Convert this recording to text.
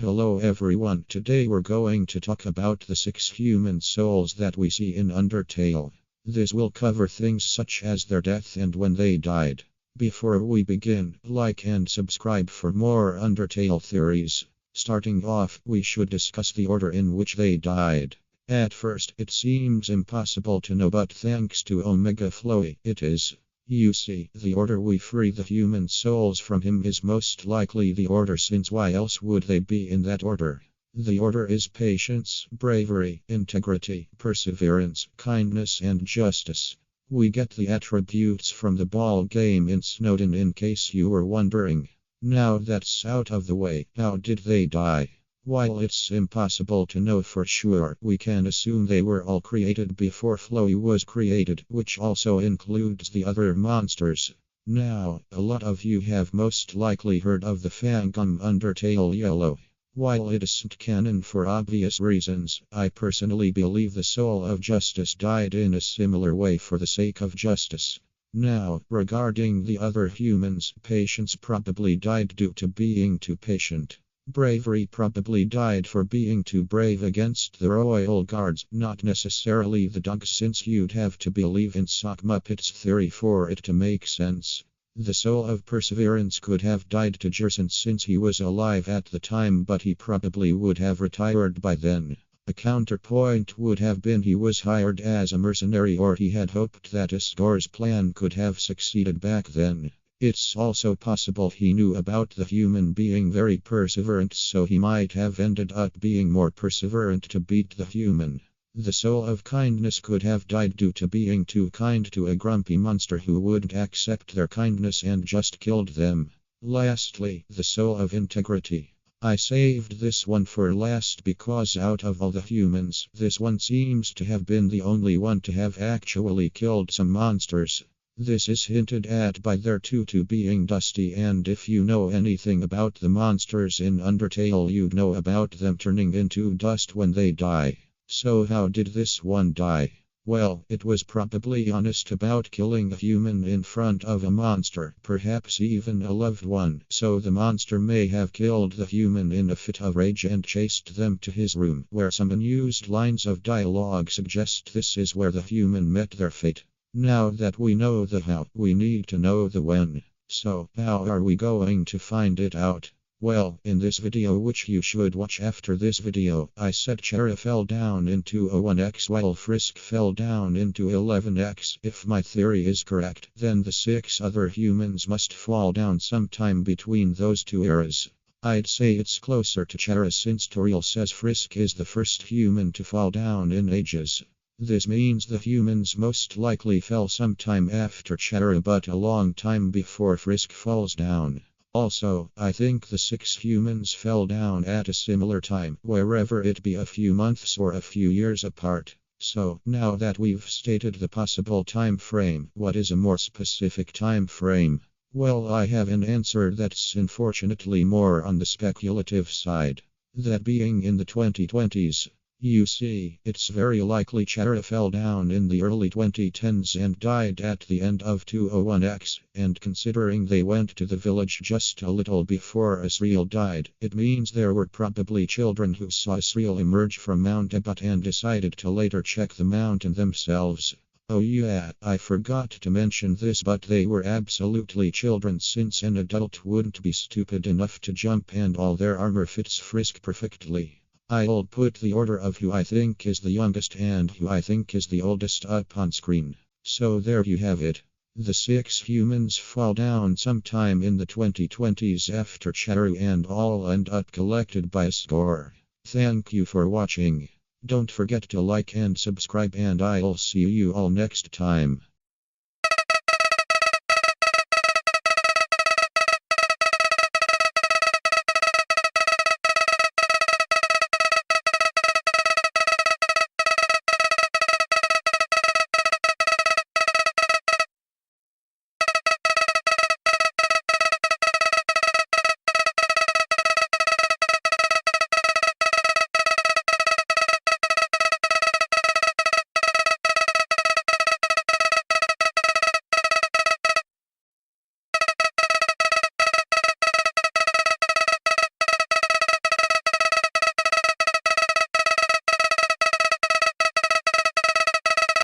Hello everyone, today we're going to talk about the 6 human souls that we see in Undertale. This will cover things such as their death and when they died. Before we begin, like and subscribe for more Undertale theories. Starting off, we should discuss the order in which they died. At first, it seems impossible to know, but thanks to Omega Flowy, it is. You see, the order we free the human souls from him is most likely the order, since why else would they be in that order? The order is patience, bravery, integrity, perseverance, kindness, and justice. We get the attributes from the ball game in Snowdin, in case you were wondering. Now that's out of the way, how did they die? While it's impossible to know for sure, we can assume they were all created before Flowy was created, which also includes the other monsters. Now, a lot of you have most likely heard of the fandom Undertale Yellow. While it isn't canon for obvious reasons, I personally believe the soul of justice died in a similar way for the sake of justice. Now, regarding the other humans, patience probably died due to being too patient. Bravery probably died for being too brave against the royal guards, not necessarily the dogs, since you'd have to believe in Sock Muppet's theory for it to make sense. The soul of perseverance could have died to Jerson since he was alive at the time, but he probably would have retired by then. A counterpoint would have been he was hired as a mercenary, or he had hoped that Isgor's plan could have succeeded back then. It's also possible he knew about the human being very perseverant, so he might have ended up being more perseverant to beat the human. The soul of kindness could have died due to being too kind to a grumpy monster who wouldn't accept their kindness and just killed them. Lastly, the soul of integrity. I saved this one for last because out of all the humans, this one seems to have been the only one to have actually killed some monsters. This is hinted at by their tutu being dusty, and if you know anything about the monsters in Undertale, you'd know about them turning into dust when they die. So how did this one die? Well, it was probably honest about killing a human in front of a monster, perhaps even a loved one, so the monster may have killed the human in a fit of rage and chased them to his room, where some unused lines of dialogue suggest this is where the human met their fate. Now that we know the how, we need to know the when. So, how are we going to find it out? Well, in this video, which you should watch after this video, I said Chera fell down into a 1x while Frisk fell down into 11x. If my theory is correct, then the 6 other humans must fall down sometime between those two eras. I'd say it's closer to Chera, since Toriel says Frisk is the first human to fall down in ages. This means the humans most likely fell sometime after Chera, but a long time before Frisk falls down. Also, I think the 6 humans fell down at a similar time, wherever it be a few months or a few years apart. So, now that we've stated the possible time frame, what is a more specific time frame? Well, I have an answer that's unfortunately more on the speculative side. That being in the 2020s. You see, it's very likely Chera fell down in the early 2010s and died at the end of 201X, and considering they went to the village just a little before Asriel died, it means there were probably children who saw Asriel emerge from Mount Ebot and decided to later check the mountain themselves. Oh yeah, I forgot to mention this, but they were absolutely children, since an adult wouldn't be stupid enough to jump, and all their armor fits Frisk perfectly. I'll put the order of who I think is the youngest and who I think is the oldest up on screen. So there you have it. The 6 humans fall down sometime in the 2020s after Chera, and all end up collected by Isgor. Thank you for watching. Don't forget to like and subscribe, and I'll see you all next time.